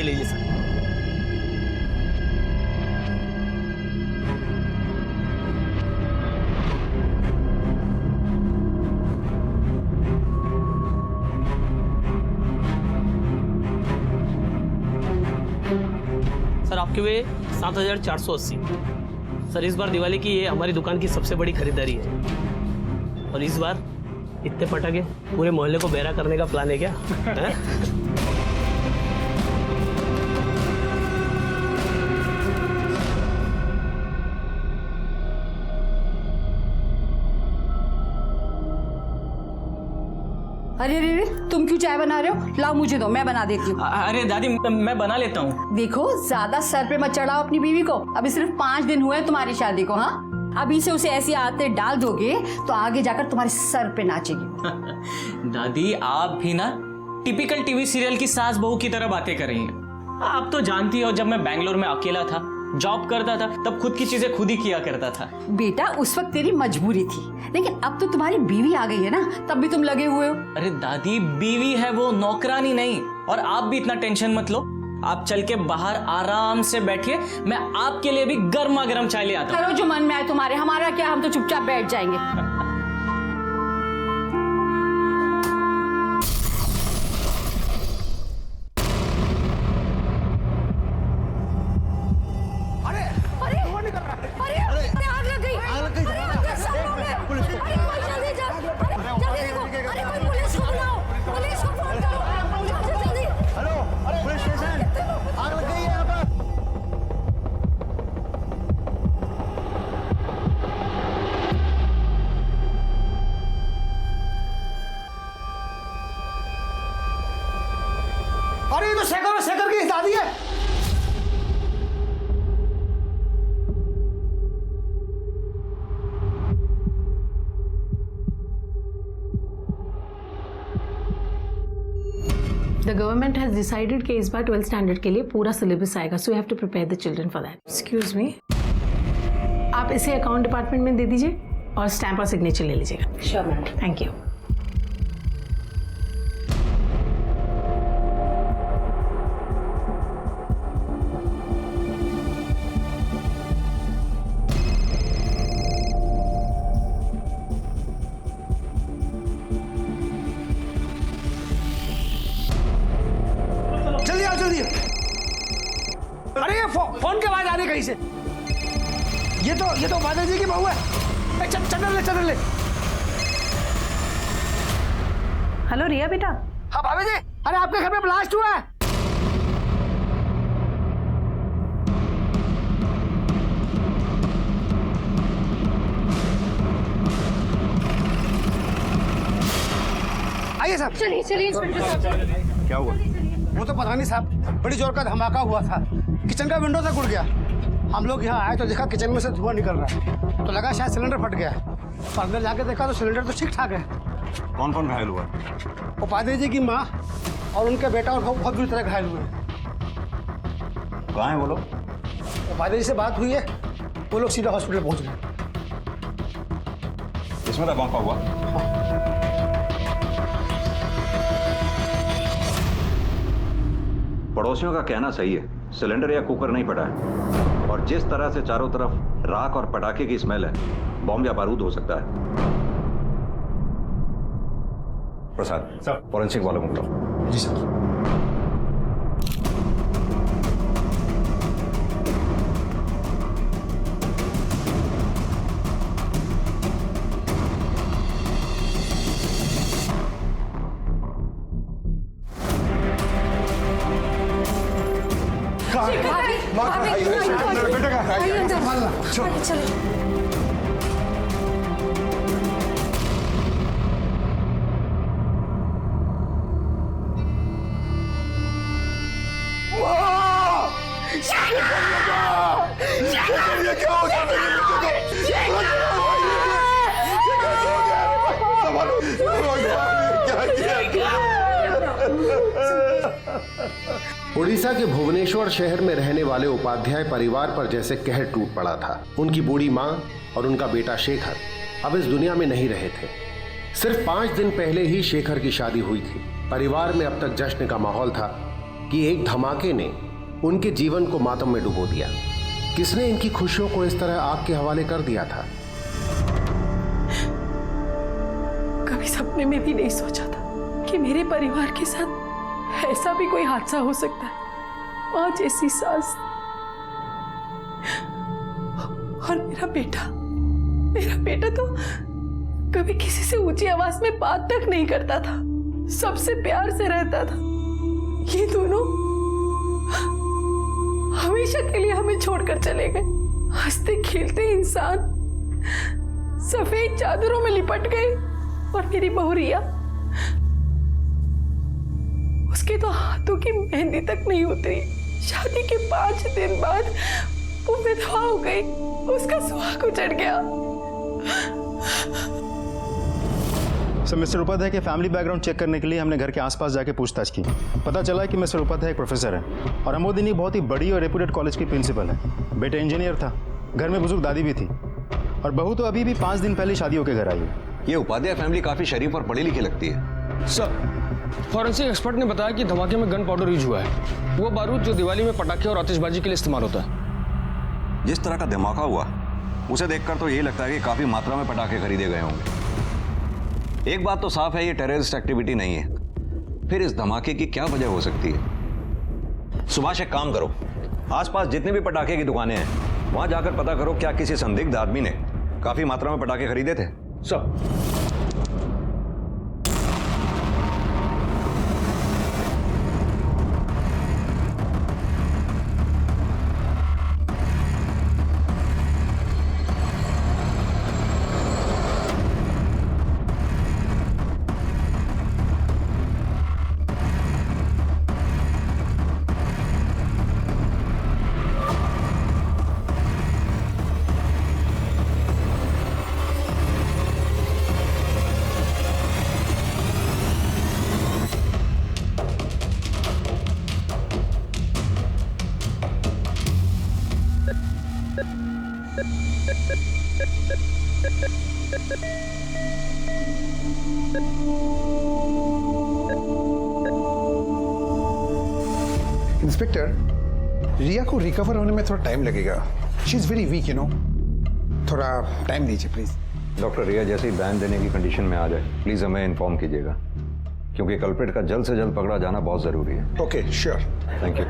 लीजिए sir. Sir आपके वे 7,480। Sir इस बार दिवाली की ये हमारी दुकान की सबसे बड़ी खरीदारी है। और इस बार इतने पटाखे पूरे मोहल्ले को बहरा करने का प्लान है क्या? अरे अरे अरे, तुम क्यों चाय बना रहे हो? लाओ मुझे दो, मैं बना देती हूँ। अरे दादी मैं बना लेता हूँ। देखो ज्यादा सर पे मत चढ़ाओ अपनी बीवी को। अभी सिर्फ 5 दिन हुए हैं तुम्हारी शादी को। हाँ, अभी से उसे ऐसी आदतें डाल दोगे तो आगे जाकर तुम्हारे सर पे नाचेगी। दादी आप भी ना टिपिकल टीवी सीरियल की सास बहू की तरह बातें कर रही हैं। आप तो जानती हो जब मैं बैंगलोर में अकेला था, जॉब करता था, तब खुद की चीजें खुद ही किया करता था। बेटा उस वक्त तेरी मजबूरी थी, लेकिन अब तो तुम्हारी बीवी आ गई है ना, तब भी तुम लगे हुए हो। अरे दादी बीवी है वो, नौकरानी नहीं। और आप भी इतना टेंशन मत लो, आप चल के बाहर आराम से बैठिए, मैं आपके लिए भी गर्मा गर्म चाय ले आता हूँ। करो जो मन में आए तुम्हारे, हमारा क्या, हम तो चुपचाप बैठ जाएंगे। अरे ये तो शेखर की दादी है। The government has decided कि इस बार 12th स्टैंडर्ड के लिए पूरा सिलेबस आएगा, so you have to prepare the children for that. Excuse me, आप इसे अकाउंट डिपार्टमेंट में दे दीजिए और स्टैम्प और सिग्नेचर ले लीजिएगा। Sure ma'am. Thank you. जल्दी। अरे ये फोन की आवाज आ रही कहीं से। ये तो माता जी की बहू है। चल ले। हेलो रिया बेटा। हाँ भाभी जी, अरे आपके घर में ब्लास्ट हुआ है। आइए साहब। चलिए इंस्पेक्टर साहब। क्या हुआ? वो तो पता नहीं साहब, बड़ी जोर का धमाका हुआ था, किचन का विंडो तक उड़ गया। हम लोग यहाँ आए तो देखा किचन में से धुआं निकल रहा है, तो लगा शायद सिलेंडर फट गया है। और अंदर जाके देखा तो सिलेंडर तो ठीक ठाक है। कौन कौन घायल हुआ? उपाध्याय जी की माँ और उनका बेटा और बहुत बुरी तरह घायल हुए हैं। कहाँ है वो लोग? उपाध्याय जी से बात हुई है, वो लोग सीधा हॉस्पिटल पहुँच गए। इसमें धमाका हुआ? पड़ोसियों का कहना सही है, सिलेंडर या कुकर नहीं फटा है। और जिस तरह से चारों तरफ राख और पटाखे की स्मेल है, बॉम्ब या बारूद हो सकता है। प्रसाद सर, फॉरेंसिक वालों को बुलाओ। जी सर। उड़ीसा के भुवनेश्वर शहर में रहने वाले उपाध्याय परिवार पर जैसे कहर टूट पड़ा था। उनकी बूढ़ी माँ और उनका बेटा शेखर अब इस दुनिया में नहीं रहे थे। सिर्फ 5 दिन पहले ही शेखर की शादी हुई थी। परिवार में अब तक जश्न का माहौल था, कि एक धमाके ने उनके जीवन को मातम में डुबो दिया। किसने इनकी खुशियों को इस तरह आग के हवाले कर दिया था? कभी सपने में भी नहीं सोचा था कि मेरे परिवार के साथ ऐसा भी कोई हादसा हो सकता है। माँ जैसी सास और मेरा बेटा तो कभी किसी से ऊंची आवाज में बात तक नहीं करता था, सबसे प्यार से रहता था। ये दोनों हमेशा के लिए हमें छोड़कर चले गए। हंसते खेलते इंसान सफेद चादरों में लिपट गए। और मेरी बहू रिया, उसके तो हाथों की मेहंदी तक नहीं उतरी। शादी के 5 दिन बाद वो विधवा हो गई, उसका सुहाग उजड़ गया। सर, मिस्टर उपाध्याय के फैमिली बैकग्राउंड चेक करने के लिए हमने घर के आसपास जाके पूछताछ की। पता चला कि मिस्टर उपाध्याय एक प्रोफेसर है और अमोदिनी बहुत ही बड़ी और रेप्यूटेड कॉलेज की प्रिंसिपल है। बेटा इंजीनियर था, घर में बुजुर्ग दादी भी थी और बहू तो अभी भी 5 दिन पहले शादी होकर घर आई है। ये उपाध्याय फैमिली काफी शरीफ और पढ़ी लिखी लगती है। सर, फॉरेंसिक एक्सपर्ट ने बताया कि धमाके में गन पाउडर यूज हुआ है, वो बारूद जो दिवाली में पटाखे और आतिशबाजी के लिए इस्तेमाल होता है। जिस तरह का धमाका हुआ उसे देखकर तो यही लगता है कि काफी मात्रा में पटाखे खरीदे गए होंगे। एक बात तो साफ है, ये टेररिस्ट एक्टिविटी नहीं है। फिर इस धमाके की क्या वजह हो सकती है? सुभाष, एक काम करो, आसपास जितने भी पटाखे की दुकानें हैं वहां जाकर पता करो क्या किसी संदिग्ध आदमी ने काफी मात्रा में पटाखे खरीदे थे। सर, इंस्पेक्टर, रिया को रिकवर होने में थोड़ा टाइम लगेगा। She is very weak, you know. थोड़ा टाइम दीजिए प्लीज। डॉक्टर, रिया जैसे ही बयान देने की कंडीशन में आ जाए प्लीज हमें इन्फॉर्म कीजिएगा, क्योंकि कल्प्रिट का जल्द से जल्द पकड़ा जाना बहुत जरूरी है। Okay, sure. Thank you.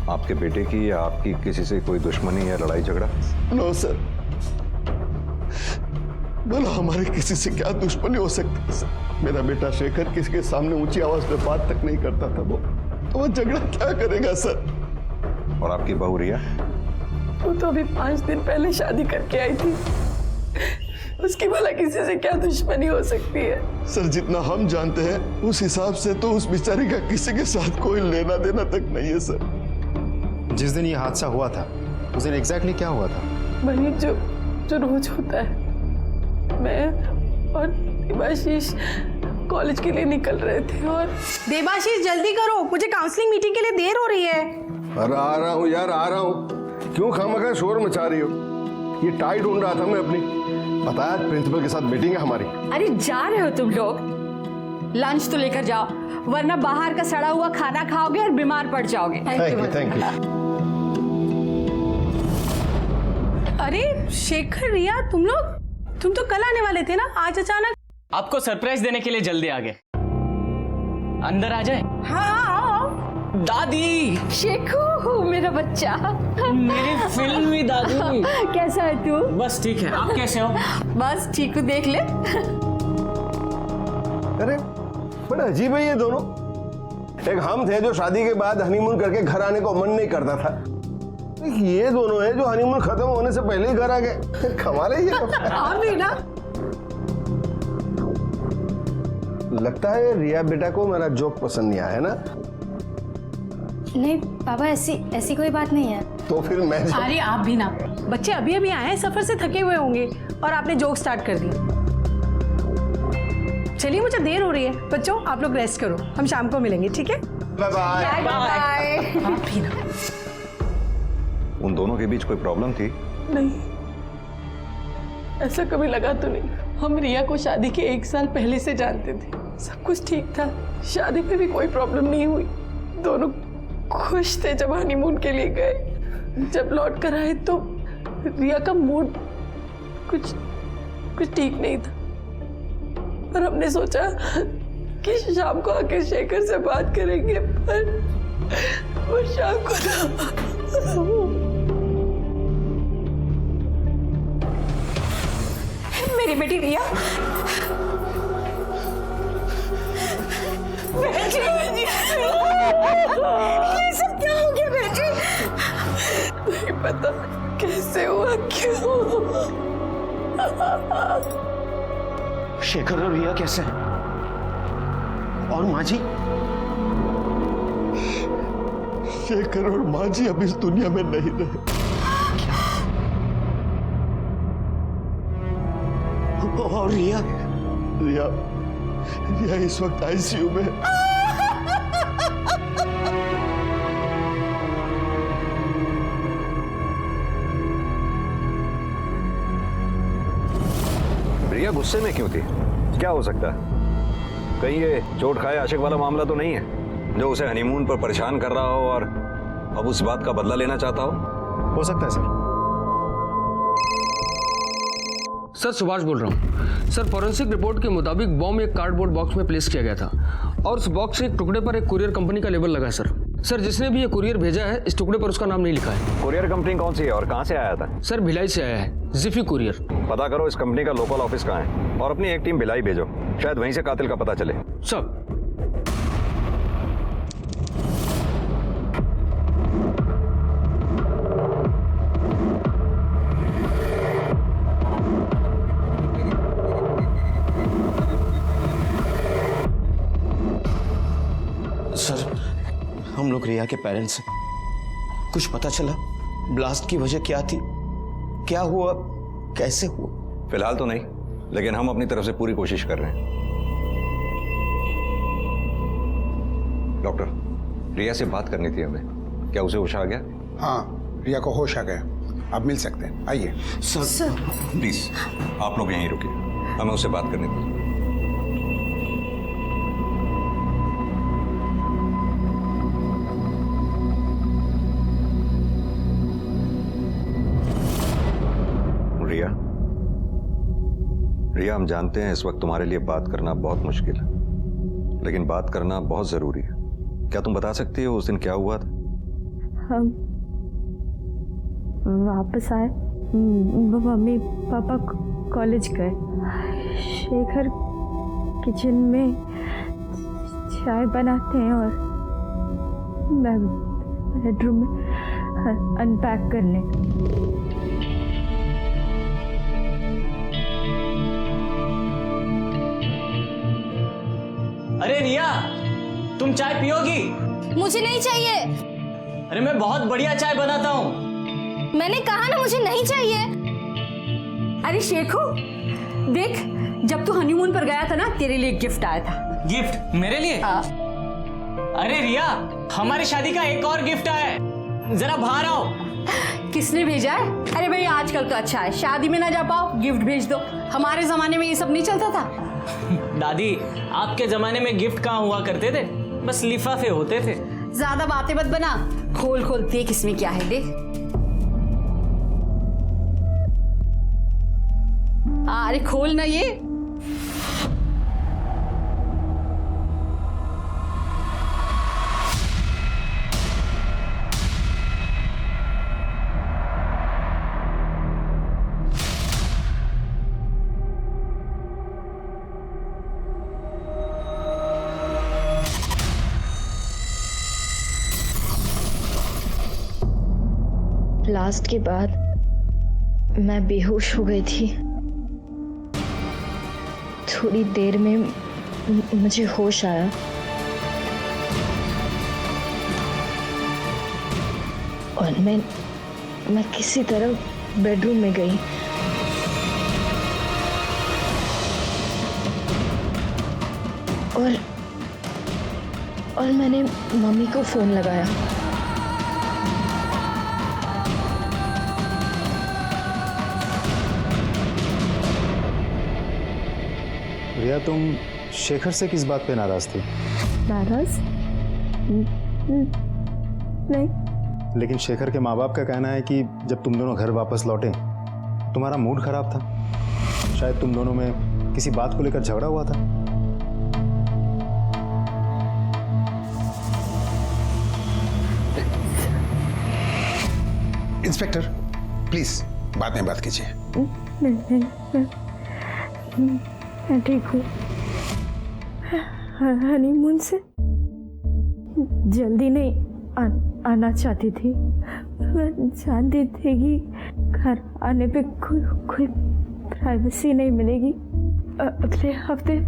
आपके बेटे की या आपकी किसी से कोई दुश्मनी या लड़ाई झगड़ा? नो सर, बोलो हमारे किसी से क्या दुश्मनी हो सकती है सर? मेरा बेटा शेखर किसी के सामने ऊंची आवाज में बात तक नहीं करता था। वो झगड़ा क्या करेगा सर? और आपकी बहू रिया? वो तो अभी 5 दिन पहले शादी करके आई थी, उसकी भला किसी से क्या दुश्मनी हो सकती है? सर, जितना हम जानते हैं उस हिसाब से तो उस बेचारी का किसी के साथ कोई लेना देना तक नहीं है सर। जिस दिन ये हादसा हुआ था उस दिन एग्जैक्टली क्या हुआ था? वही जो रोज होता है। मैं और देवाशीष कॉलेज के लिए निकल रहे थे और देवाशीष जल्दी करो, मुझे काउंसलिंग मीटिंग के लिए देर हो रही है। अरे आ रहा हूँ यार, आ रहा हूँ। क्यों खामखा शोर मचा रही हो? ये टाई ढूंढ रहा था मैं अपनी। पता है प्रिंसिपल के साथ मीटिंग है हमारी। अरे जा रहे हो तुम लोग? लंच तो लेकर जाओ, वरना बाहर का सड़ा हुआ खाना खाओगे और बीमार पड़ जाओगे। Thank you. अरे शेखर, रिया, तुम तो कल आने वाले थे ना, आज अचानक? आपको सरप्राइज देने के लिए जल्दी आ गए। अंदर आ जाए। हाँ। दादी! शेखू, मेरा बच्चा। मेरी फिल्मी दादी। कैसा है तू? बस ठीक है, आप कैसे हो? बस ठीक हूँ, देख ले। अरे बड़ा अजीब है ये दोनों। एक हम थे जो शादी के बाद हनीमून करके घर आने को मन नहीं करता था, ये दोनों हैं जो हनीमून खत्म होने से पहले ही घर आ गए। कमाल है ये। आप भी ना। लगता है रिया बेटा को मेरा जोक पसंद नहीं आया ना? नहीं पापा, ऐसी कोई बात नहीं है। तो फिर मैं अरे आप भी ना, बच्चे अभी अभी आए हैं, सफर से थके हुए होंगे और आपने जोक स्टार्ट कर दिया। चलिए, मुझे देर हो रही है। बच्चों आप लोग रेस्ट करो, हम शाम को मिलेंगे, ठीक है? Bye bye. बाय। आप भी ना। उन दोनों के बीच कोई प्रॉब्लम थी? नहीं, ऐसा कभी लगा तो नहीं। हम रिया को शादी के 1 साल पहले से जानते थे, सब कुछ ठीक था, शादी में भी कोई प्रॉब्लम नहीं हुई, दोनों खुश थे जब हनीमून के लिए गए। जब लौट कर आए तो रिया का मूड कुछ ठीक नहीं था, पर हमने सोचा कि शाम को आके शेखर से बात करेंगे, पर वो शाम को था। मेरी बेटी रिया, ये सब क्या हो गया बेटी? नहीं पता कैसे हुआ, क्यों? शेखर और रिया कैसे हैं? और माँ जी? शेखर और माँ जी अब इस दुनिया में नहीं रहे। और रिया? रिया इस वक्त आईसीयू में है। रिया गुस्से में क्यों थी? क्या हो सकता है? कहीं ये चोट खाए आशिक वाला मामला तो नहीं है जो उसे हनीमून पर परेशान कर रहा हो और अब उस बात का बदला लेना चाहता हो सकता है सर। सर सुभाष बोल रहा हूँ। सर फॉरेंसिक रिपोर्ट के मुताबिक बॉम्ब एक कार्डबोर्ड बॉक्स में प्लेस किया गया था और उस बॉक्स के एक टुकड़े पर एक कुरियर कंपनी का लेबल लगा है सर जिसने भी ये कुरियर भेजा है इस टुकड़े पर उसका नाम नहीं लिखा है। कुरियर कंपनी कौन सी है और कहाँ से आया था? सर भिलाई से आया है, जिफी कुरियर। पता करो इस कंपनी का लोकल ऑफिस कहाँ है और अपनी एक टीम भिलाई भेजो, शायद वहीं से कातिल का पता चले। सर हम लोग रिया के पेरेंट्स हैं। कुछ पता चला? ब्लास्ट की वजह क्या थी? क्या हुआ? कैसे हुआ? फिलहाल तो नहीं, लेकिन हम अपनी तरफ से पूरी कोशिश कर रहे हैं। डॉक्टर, रिया से बात करनी थी हमें। क्या उसे होश आ गया? हाँ, रिया को होश आ गया। आप मिल सकते हैं, आइए। सर प्लीज आप लोग यहीं रुकिए, हमें उससे बात करनी थी। रिया, हम जानते हैं इस वक्त तुम्हारे लिए बात करना बहुत मुश्किल है, लेकिन बात करना बहुत जरूरी है। क्या तुम बता सकती हो उस दिन क्या हुआ था? हम वापस आए, मम्मी पापा कॉलेज गए, शेखर किचन में चाय बनाते हैं और मैं बेडरूम में अनपैक करने। अरे रिया, तुम चाय पियोगी? मुझे नहीं चाहिए। अरे मैं बहुत बढ़िया चाय बनाता हूँ। मैंने कहा ना मुझे नहीं चाहिए। अरे शेखू, देख, जब तू हनीमून पर गया था ना, तेरे लिए गिफ्ट आया था। गिफ्ट मेरे लिए? हाँ। अरे रिया, हमारी शादी का एक और गिफ्ट आया है, जरा बाहर आओ। किसने भेजा है? अरे भाई आजकल तो अच्छा है, शादी में ना जा पाओ गिफ्ट भेज दो। हमारे जमाने में ये सब नहीं चलता था। दादी, आपके जमाने में गिफ्ट कहाँ हुआ करते थे, बस लिफाफे होते थे। ज्यादा बातें मत बना, खोल खोल देख इसमें क्या है, देख। अरे खोल ना ये। ब्लास्ट के बाद मैं बेहोश हो गई थी। थोड़ी देर में मुझे होश आया। और मैं किसी तरह बेडरूम में गई। और मैंने मम्मी को फोन लगाया। रिया, तुम शेखर से किस बात पे नाराज थी? नाराज? नहीं। लेकिन शेखर के माँ बाप का कहना है कि जब तुम दोनों घर वापस लौटे तुम्हारा मूड खराब था। शायद तुम दोनों में किसी बात को लेकर झगड़ा हुआ था। इंस्पेक्टर प्लीज बाद में बात कीजिए। मैं ठीक हूँ। हनीमून से जल्दी नहीं आना चाहती थी। मैं जानती थी कि घर आने पे कोई प्राइवेसी नहीं मिलेगी। अगले हफ्ते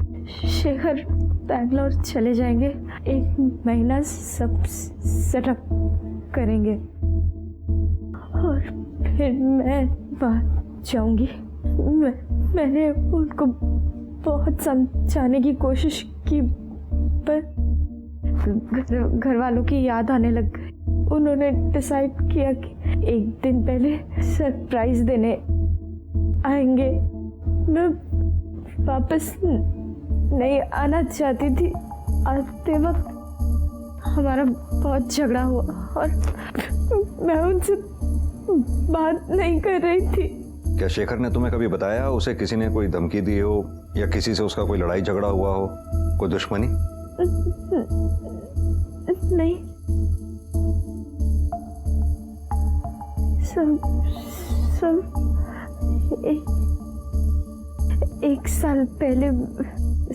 शेखर बैंगलोर चले जाएंगे। 1 महीना सब सेटअप करेंगे और फिर मैं वहाँ जाऊंगी। मैंने उनको बहुत समझाने की कोशिश की पर घर वालों की याद आने लग गई। उन्होंने डिसाइड किया कि 1 दिन पहले सरप्राइज देने आएंगे। मैं वापस नहीं आना चाहती थी। आते वक्त हमारा बहुत झगड़ा हुआ और मैं उनसे बात नहीं कर रही थी। क्या शेखर ने तुम्हें कभी बताया उसे किसी ने कोई धमकी दी हो या किसी से उसका कोई लड़ाई झगड़ा हुआ हो, कोई दुश्मनी? नहीं, सब एक साल पहले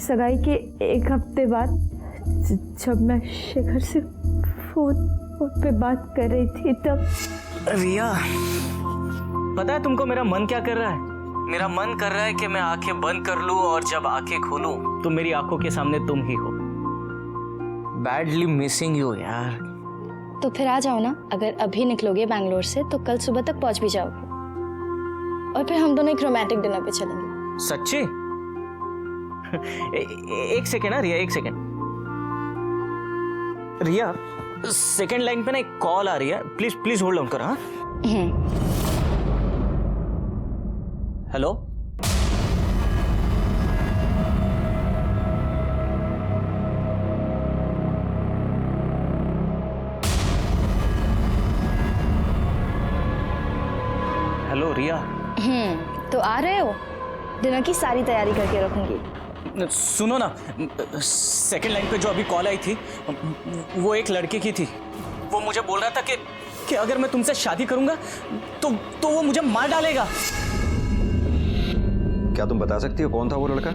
सगाई के 1 हफ्ते बाद जब मैं शेखर से फोन पे बात कर रही थी तब। रिया, पता है तुमको मेरा मन क्या कर रहा है? मेरा मन कर रहा है कि मैं आंखें बंद कर लूं और जब आंखें खोलूं तो मेरी आंखों के सामने तुम ही हो। बैडली मिसिंग यू यार। तो फिर आ जाओ ना। अगर अभी निकलोगे बैंगलोर से तो कल सुबह तक पहुंच भी जाओगे और फिर हम दोनों एक रोमांटिक डिनर पे चलेंगे। सच्ची? एक सेकेंड रिया, 1 सेकेंड। रिया, सेकेंड लाइन पे ना एक कॉल आ रही है। प्लीज होल्ड ऑन कर। हाँ, हेलो। हेलो रिया। तो आ रहे हो? डिनर की सारी तैयारी करके रखूंगी। सुनो ना, सेकंड लाइन पे जो अभी कॉल आई थी वो एक लड़के की थी। वो मुझे बोल रहा था कि अगर मैं तुमसे शादी करूंगा तो वो मुझे मार डालेगा। क्या तुम बता सकती हो कौन था वो लड़का?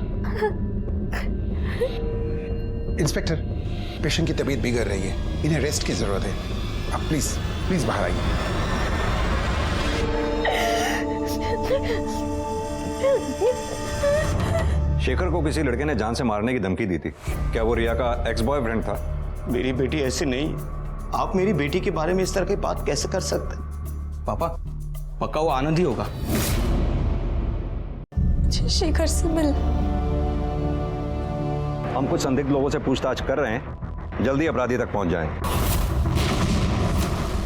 इंस्पेक्टर, पेशेंट की तबीयत बिगड़ रही है, इन्हें रेस्ट की जरूरत है। आप प्लीज बाहर आइए। शेखर को किसी लड़के ने जान से मारने की धमकी दी थी। क्या वो रिया का एक्स बॉयफ्रेंड था? मेरी बेटी ऐसी नहीं। आप मेरी बेटी के बारे में इस तरह की बात कैसे कर सकते? पापा, पक्का वो आनंद ही होगा। शेखर से मिल। हम कुछ संदिग्ध लोगों से पूछताछ कर रहे हैं, जल्दी अपराधी तक पहुंच जाएं।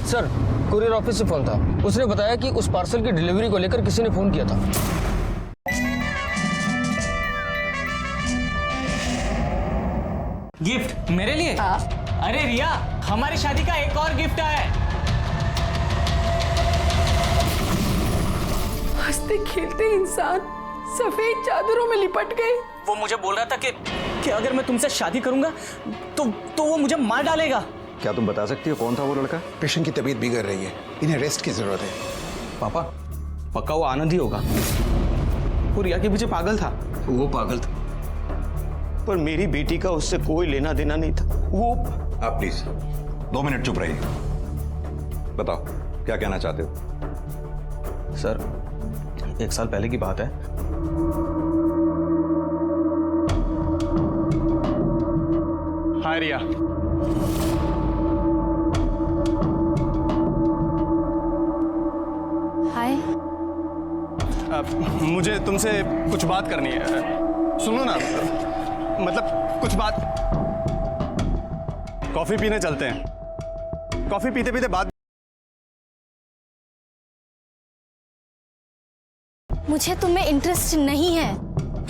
सर, कुरियर ऑफिस से फोन था। उसने बताया कि उस पार्सल की डिलीवरी को लेकर किसी ने फोन किया था। गिफ्ट मेरे लिए? अरे रिया, हमारी शादी का एक और गिफ्ट आया है। हंसते खेलते इंसान सफेद चादरों में लिपट गए। वो मुझे बोल रहा था कि अगर मैं तुमसे शादी करूंगा तो वो मुझे मार डालेगा। क्या तुम बता सकती हो कौन था वो लड़का? पेशेंट की तबीयत बिगड़ रही है, इन्हें रेस्ट की जरूरत है। पापा, पक्का वो आनंद ही होगा। वो रिया के पीछे पागल था। वो पागल था, पर मेरी बेटी का उससे कोई लेना देना नहीं था। वो आप प्लीज 2 मिनट चुप रहिए। बताओ क्या कहना चाहते हो? सर, 1 साल पहले की बात है। हाय रिया। हाय। मुझे तुमसे कुछ बात करनी है। सुनो ना, मतलब कुछ बात। कॉफी पीने चलते हैं। कॉफी पीते पीते बात। मुझे तुम्हें इंटरेस्ट नहीं है।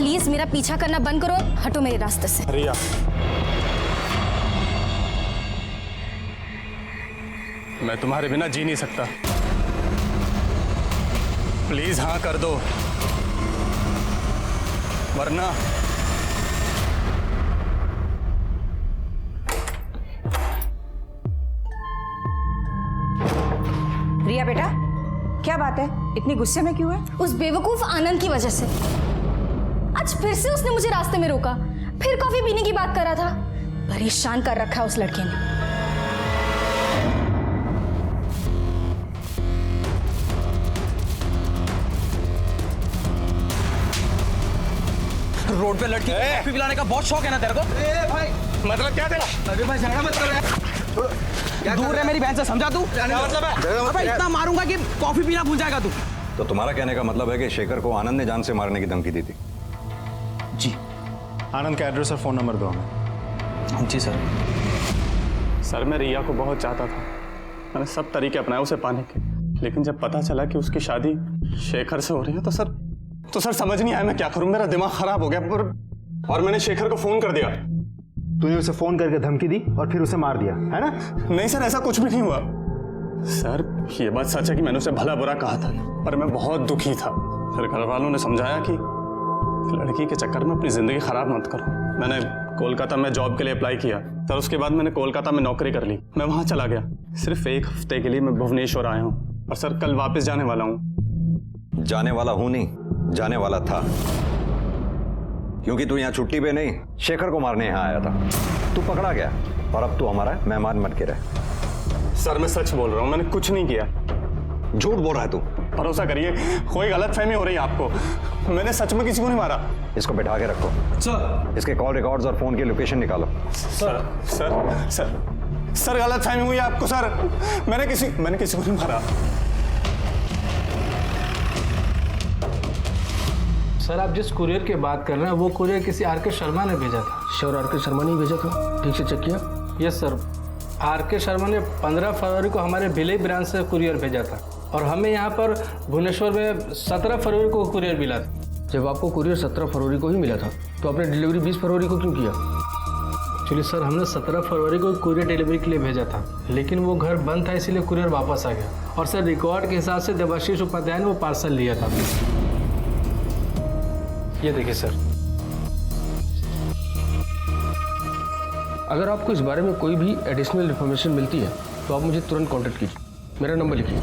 प्लीज मेरा पीछा करना बंद करो, हटो मेरे रास्ते से। रिया, मैं तुम्हारे बिना जी नहीं सकता। प्लीज हाँ कर दो, वरना रिया बेटा, क्या बात है, इतनी गुस्से में क्यों है? उस बेवकूफ आनंद की वजह से। आज फिर से उसने मुझे रास्ते में रोका, फिर कॉफी पीने की बात कर रहा था। परेशान कर रखा है उस लड़के ने। रोड पे लड़की कॉफी पिलाने का बहुत शौक है ना तेरे को? भाई मतलब क्या तेरा? अरे भाई झगड़ा मत कर यार। दूर रह मेरी बहन से, समझा तू? क्या मतलब है? अबे इतना मारूंगा कि कॉफी पीना भूल जाएगा तू। तो तुम्हारा कहने का मतलब है कि शेखर को आनंद ने जान से मारने की धमकी दी थी? जी। आनंद का एड्रेस और फोन नंबर दो हमें। जी सर। सर मैं रिया को बहुत चाहता था, मैंने सब तरीके अपनाए उसे पाने के, लेकिन जब पता चला कि उसकी शादी शेखर से हो रही है तो सर समझ नहीं आया मैं क्या करूं। मेरा दिमाग खराब हो गया और मैंने शेखर को फोन कर दिया। तूने उसे फोन करके धमकी दी और फिर उसे मार दिया, है ना? नहीं सर, ऐसा कुछ भी नहीं हुआ। सर ये बात सच है कि मैंने उसे भला बुरा कहा था, पर मैं बहुत दुखी था। फिर घर वालों ने समझाया कि लड़की के चक्कर में अपनी जिंदगी खराब मत करो। मैंने कोलकाता में जॉब के लिए अप्लाई किया सर, उसके बाद मैंने कोलकाता में नौकरी कर ली। मैं वहां चला गया, सिर्फ 1 हफ्ते के लिए मैं भुवनेश्वर आया हूँ और सर कल वापस जाने वाला हूँ। जाने वाला हूं नहीं, जाने वाला था, क्योंकि तू यहाँ छुट्टी पे नहीं शेखर को मारने यहाँ आया था। तू पकड़ा गया और अब तू हमारा मेहमान बन के रहे। सर मैं सच बोल रहा हूँ, मैंने कुछ नहीं किया। झूठ बोल रहा है तू? भरोसा करिए, कोई गलतफहमी हो रही है आपको, मैंने सच में किसी को नहीं मारा। इसको बैठा के रखो सर। इसके कॉल रिकॉर्ड्स और फोन की लोकेशन निकालो। सर सर सर सर गलतफहमी हुई है आपको सर, मैंने किसी को नहीं मारा। सर आप जिस कुरियर की बात कर रहे हैं वो कुरियर किसी आर.के. शर्मा ने भेजा था। Sure R K. शर्मा ने भेजा था? ठीक से चेक किया? Yes sir, R K. शर्मा ने 15 फरवरी को हमारे भिलाई ब्रांच से कुरियर भेजा था और हमें यहाँ पर भुवनेश्वर में 17 फरवरी को कुरियर मिला था। जब आपको कुरियर 17 फरवरी को ही मिला था तो आपने डिलीवरी 20 फरवरी को क्यों किया? एक्चुअली सर हमने 17 फरवरी को कुरियर डिलीवरी के लिए भेजा था, लेकिन वो घर बंद था इसीलिए कुरियर वापस आ गया। और सर रिकॉर्ड के हिसाब से देवाशीष उपाध्याय ने वो पार्सल लिया था। ये देखिए सर। अगर आपको इस बारे में कोई भी एडिशनल इन्फॉर्मेशन मिलती है तो आप मुझे तुरंत कांटेक्ट कीजिए। मेरा नंबर लिखिए।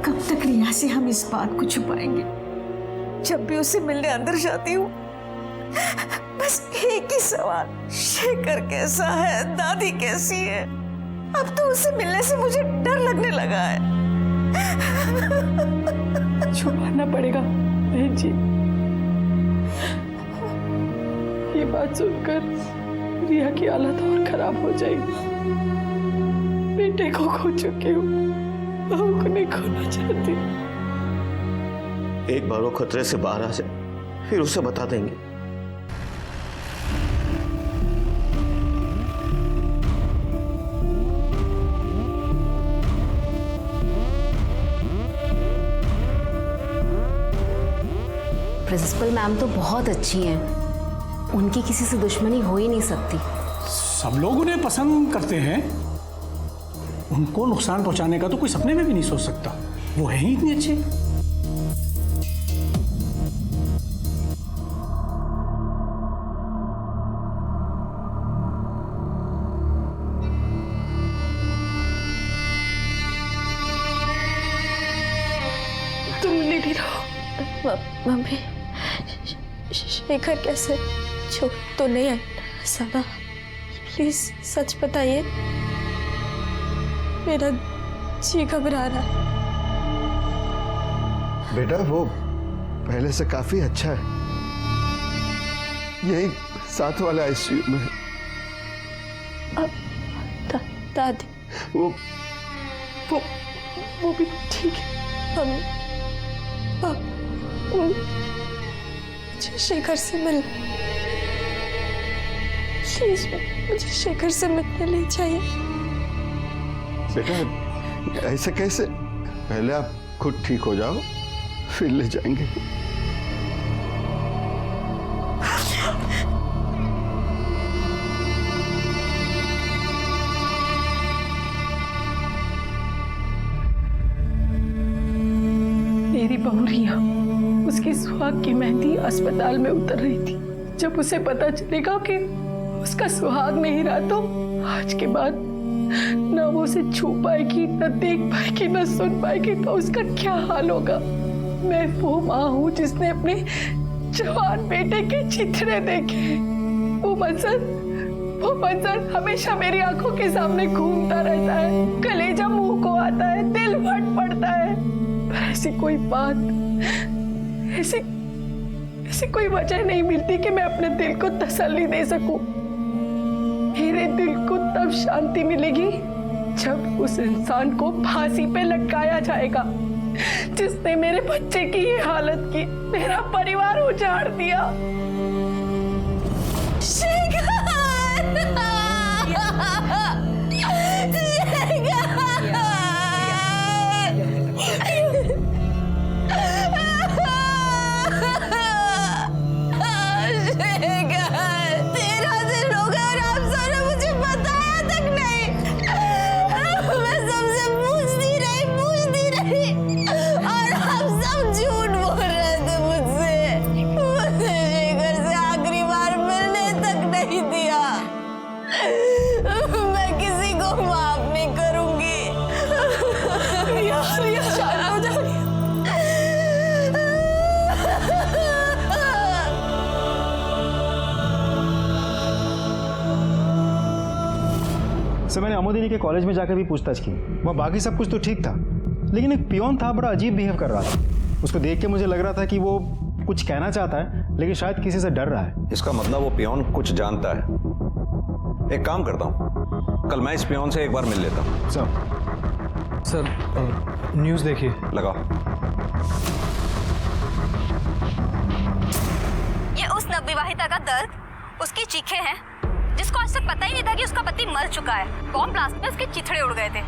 कब तक रिया से हम इस बात को छुपाएंगे? जब भी उसे मिलने अंदर जाती हूँ बस एक ही सवाल, शेखर कैसा है, दादी कैसी है? अब तो उसे मिलने से मुझे डर लगने लगा है। छुपाना पड़ेगा बहन जी। ये बात सुनकर रिया की हालत और खराब हो जाएगी। बेटे को खो चुकी हूँ, बहू को नहीं खोना चाहती। एक बार वो खतरे से बाहर आ जाए फिर उसे बता देंगे। प्रिंसिपल मैम तो बहुत अच्छी हैं, उनकी किसी से दुश्मनी हो ही नहीं सकती। सब लोग उन्हें पसंद करते हैं, उनको नुकसान पहुंचाने का तो कोई सपने में भी नहीं सोच सकता। वो है ही इतनी अच्छी। तुम लेटी रहो। मम्मी, शेखर कैसे? छोड़ तो नहीं है सादा? प्लीज सच बताइए, मेरा जी घबरा रहा है। बेटा वो पहले से काफी अच्छा है, यही साथ वाले आईसीयू में है। दादी वो भी ठीक है। मम्मी मुझे शेखर से मिल, प्लीज मुझे शेखर से मिलने ले जाइए। बेटा ऐसे कैसे? पहले आप खुद ठीक हो जाओ फिर ले जाएंगे। मेरी बहू रिया, उसकी सुहाग की मेहंदी अस्पताल में उतर रही थी। जब उसे पता चलेगा कि उसका सुहाग नहीं रहा तो आज के बाद न वो उसे छू पाएगी, न देख पाएगी, न सुन पाएगी, तो उसका क्या हाल होगा। मैं वो माँ हूँ जिसने अपने जवान बेटे के चिथड़े देखे। वो मंजर हमेशा मेरी आंखों के सामने घूमता रहता है। कलेजा मुंह को आता है, दिल फट पड़ता है। पर ऐसी कोई बात, ऐसी कोई वजह नहीं मिलती कि मैं अपने दिल को तसल्ली दे सकूं। मेरे दिल को तब शांति मिलेगी जब उस इंसान को फांसी पे लटकाया जाएगा जिसने मेरे बच्चे की ये हालत की, मेरा परिवार उजाड़ दिया। सर मैंने अमोदिनी के कॉलेज में जाकर भी पूछताछ की। वह बाकी सब कुछ तो ठीक था, लेकिन एक पियोन था, बड़ा अजीब बिहेव कर रहा था। उसको देख के मुझे लग रहा था कि वो कुछ कहना चाहता है, लेकिन शायद किसी से डर रहा है। इसका मतलब वो पियोन कुछ जानता है। एक काम करता हूँ, कल मैं इस पियोन से एक बार मिल लेता हूँ। सर न्यूज़ देखिए। लगाओ। ये उस नवविवाहिता का दर्द, उसकी चीखें हैं जिसको आज तक पता ही नहीं था कि उसका पति मर चुका है। बॉम्ब ब्लास्ट में उसके चिथड़े उड़ गए थे।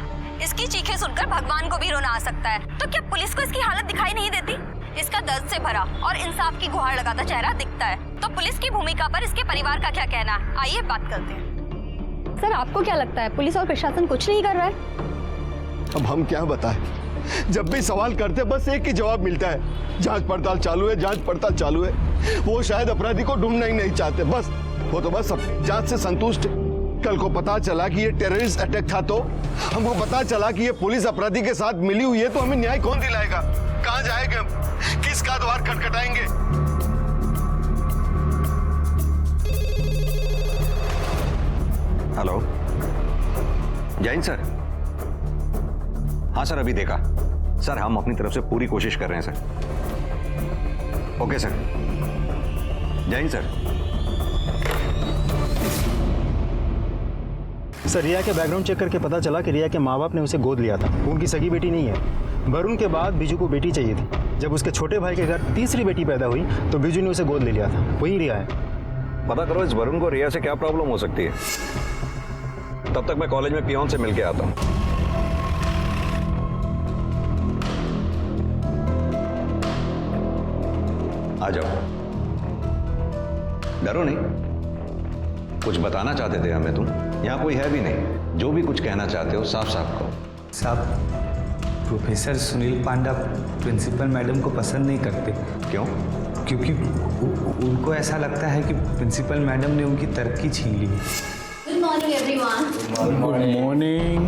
इसकी चीखें सुनकर भगवान को भी रोना आ सकता है। तो क्या पुलिस को इसकी हालत दिखाई नहीं देती? इसका दर्द से भरा और इंसाफ की गुहार लगाता चेहरा दिखता है। तो पुलिस की भूमिका पर इसके परिवार का क्या कहना है? आइए बात करते हैं। सर आपको क्या लगता है, पुलिस और प्रशासन कुछ नहीं कर रहा है? अब हम क्या बताएं? जब भी सवाल करते बस एक ही जवाब मिलता है, जांच पड़ताल चालू है, जांच पड़ताल चालू है। वो शायद अपराधी को ढूंढना ही नहीं चाहते। बस वो तो बस जांच से संतुष्ट। कल को पता चला कि ये टेररिस्ट अटैक था, तो हमको पता चला कि ये पुलिस अपराधी के साथ मिली हुई है, तो हमें न्याय कौन दिलाएगा? कहां जाएंगे हम? किसका द्वार खटखटाएंगे? Hello Jain sir. हाँ सर, अभी देखा सर। हम अपनी तरफ से पूरी कोशिश कर रहे हैं sir. Okay sir. Jain sir. Sir Riya के बैकग्राउंड चेक करके पता चला कि रिया के माँ बाप ने उसे गोद लिया था। वो उनकी सगी बेटी नहीं है। वरुण के बाद बिजू को बेटी चाहिए थी। जब उसके छोटे भाई के घर तीसरी बेटी पैदा हुई तो बिजू ने उसे गोद ले लिया था। वही रिया है। पता करो इस वरुण को रिया से क्या प्रॉब्लम हो सकती है। तब तक मैं कॉलेज में पियोन से मिलके आता हूँ। आ जाओ, डरो नहीं। कुछ बताना चाहते थे हमें तुम? यहाँ कोई है भी नहीं। जो भी कुछ कहना चाहते हो साफ साफ कहो। साहब, प्रोफेसर सुनील पांडा प्रिंसिपल मैडम को पसंद नहीं करते। क्यों? क्योंकि उनको ऐसा लगता है कि प्रिंसिपल मैडम ने उनकी तरक्की छीन ली। Good morning everyone. Good morning.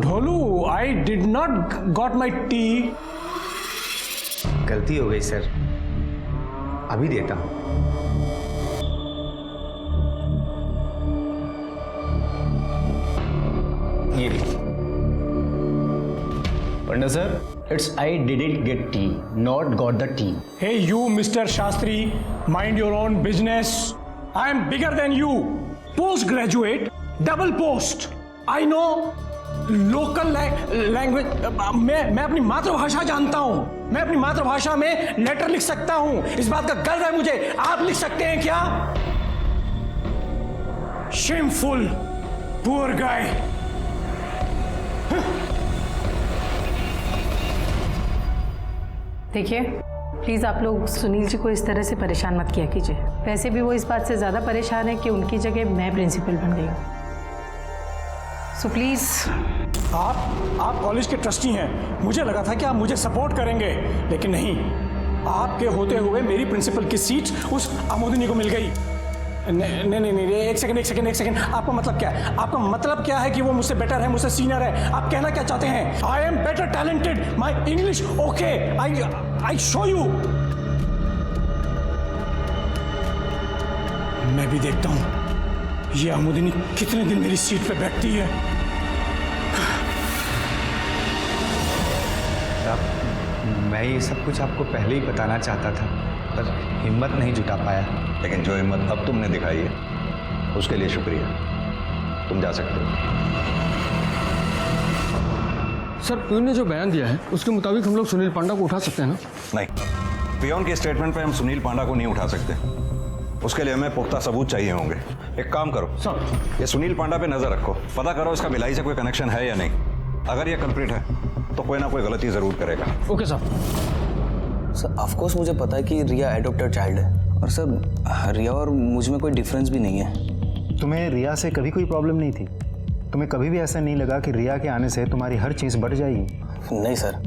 Dholu, I did not got my tea. गलती हो गई सर, अभी देता हूं। ये पंडा sir, it's I didn't get tea, not got the tea. Hey you Mr. Shastri, mind your own business. I am bigger than you. Postgraduate, double post. I know local language. मैं अपनी मातृभाषा जानता हूं। मैं अपनी मातृभाषा में लेटर लिख सकता हूं। इस बात का गर्व है मुझे। आप लिख सकते हैं क्या? शेमफुल। Poor guy. देखिए प्लीज़ आप लोग सुनील जी को इस तरह से परेशान मत किया कीजिए। वैसे भी वो इस बात से ज़्यादा परेशान है कि उनकी जगह मैं प्रिंसिपल बन गई हूँ। So please. आप कॉलेज के ट्रस्टी हैं, मुझे लगा था कि आप मुझे सपोर्ट करेंगे, लेकिन नहीं। आपके होते हुए मेरी प्रिंसिपल की सीट उस आमोदिनी को मिल गई। नहीं, एक सेकंड। आपका मतलब क्या है? आपका मतलब क्या है कि वो मुझसे बेटर है, मुझसे सीनियर है? आप कहना क्या चाहते हैं? I am better talented, my English okay, I show you. मैं भी देखता हूं ये आमोदिनी कितने दिन मेरी सीट पे बैठती है। मैं ये सब कुछ आपको पहले ही बताना चाहता था, पर हिम्मत नहीं जुटा पाया। लेकिन जो हिम्मत अब तुमने दिखाई है उसके लिए शुक्रिया। तुम जा सकते हो। सर पियून ने जो बयान दिया है उसके मुताबिक हम लोग सुनील पांडा को उठा सकते हैं ना? नहीं, पियून के स्टेटमेंट पे हम सुनील पांडा को नहीं उठा सकते। उसके लिए हमें पुख्ता सबूत चाहिए होंगे। एक काम करो सर, ये सुनील पांडा पे नजर रखो, पता करो इसका भिलाई से कोई कनेक्शन है या नहीं। अगर ये कल्प्रिट है तो कोई ना कोई गलती जरूर करेगा। Okay sir. Sir of course मुझे पता है कि रिया एडॉप्टेड चाइल्ड है, और सर रिया और मुझ में कोई डिफरेंस भी नहीं है। तुम्हें रिया से कभी कोई प्रॉब्लम नहीं थी? तुम्हें कभी भी ऐसा नहीं लगा कि रिया के आने से तुम्हारी हर चीज़ बढ़ जाएगी? नहीं सर,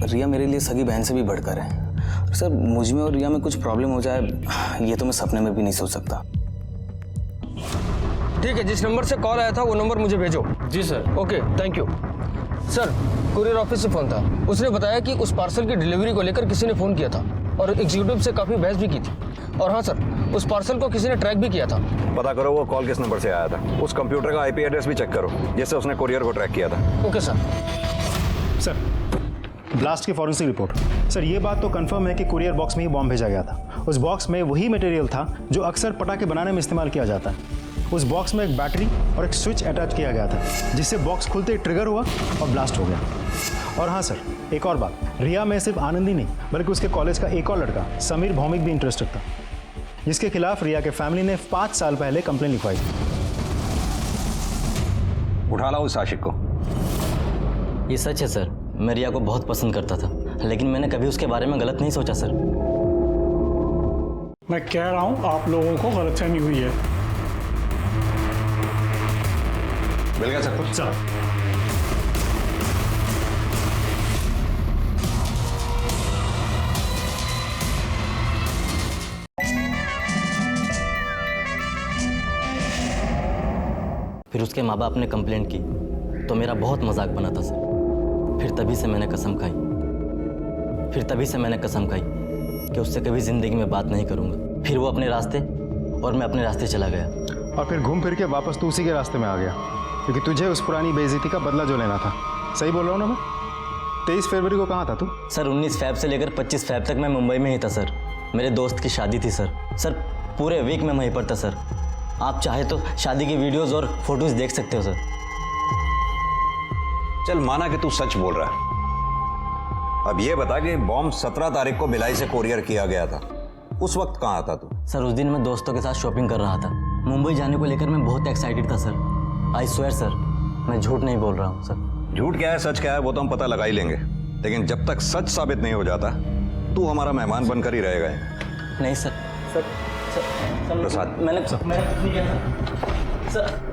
रिया मेरे लिए सगी बहन से भी बढ़कर है। सर मुझ में और रिया में कुछ प्रॉब्लम हो जाए ये तो मैं सपने में भी नहीं सोच सकता। ठीक है, जिस नंबर से कॉल आया था वो नंबर मुझे भेजो। जी sir. Okay thank you. Sir courier office से फोन था, उसने बताया कि उस पार्सल की डिलीवरी को लेकर किसी ने फोन किया था और एग्जीक्यूटिव से काफी बहस भी की थी। और हाँ सर, उस पार्सल को किसी ने ट्रैक भी किया था। पता करो वो कॉल किस नंबर से आया था। उस कंप्यूटर का आईपी एड्रेस भी चेक करो जिससे उसने कुरियर को ट्रैक किया था। Okay sir. सर ब्लास्ट की फॉरेंसिक रिपोर्ट। सर ये बात तो कंफर्म है कि कुरियर बॉक्स में ही बॉम्ब भेजा गया था। उस बॉक्स में वही मटेरियल था जो अक्सर पटाखे बनाने में इस्तेमाल किया जाता है। उस बॉक्स में एक बैटरी और एक स्विच अटैच किया गया था जिससे बॉक्स खुलते ही ट्रिगर हुआ और ब्लास्ट हो गया। और हाँ सर, एक और बात, रिया में सिर्फ आनंद ही नहीं बल्कि उसके कॉलेज का एक और लड़का समीर भौमिक भी इंटरेस्टेड था, जिसके खिलाफ रिया के फैमिली ने 5 साल पहले कंप्लेन लिखवाई थी। उठा लाओ उस आशिक को। ये सच है सर, मैं रिया को बहुत पसंद करता था, लेकिन मैंने कभी उसके बारे में गलत नहीं सोचा सर। मैं कह रहा हूं आप लोगों को गलतफहमी हुई है। मिल गया सबको? सर फिर उसके माँ बाप ने कंप्लेंट की तो मेरा बहुत मजाक बना था सर। फिर तभी से मैंने कसम खाई कि उससे कभी जिंदगी में बात नहीं करूंगा। फिर वो अपने रास्ते और मैं अपने रास्ते चला गया। और फिर घूम फिर के वापस तू उसी के रास्ते में आ गया, क्योंकि तुझे उस पुरानी बेइज्जती का बदला जो लेना था। सही बोल रहा हूँ ना मैं? 23 फरवरी को कहाँ था तू? सर 19 फैब से लेकर 25 फैब तक मैं मुंबई में ही था सर। मेरे दोस्त की शादी थी सर पूरे वीक में वहीं पर था सर। आप चाहे तो शादी की वीडियोस और फोटोज देख सकते हो सर। चल माना कि तू सच बोल रहा है, अब ये बता कि बॉम्ब 17 तारीख को भिलाई से कोरियर किया गया था, उस वक्त कहाँ था तू? सर उस दिन मैं दोस्तों के साथ शॉपिंग कर रहा था। मुंबई जाने को लेकर मैं बहुत एक्साइटेड था सर। आई स्वेयर सर, मैं झूठ नहीं बोल रहा हूँ सर। झूठ क्या है सच क्या है वो तो हम पता लगा ही लेंगे, लेकिन जब तक सच साबित नहीं हो जाता तू हमारा मेहमान बनकर ही रहेगा। नहीं सर, प्रसाद मैंने सर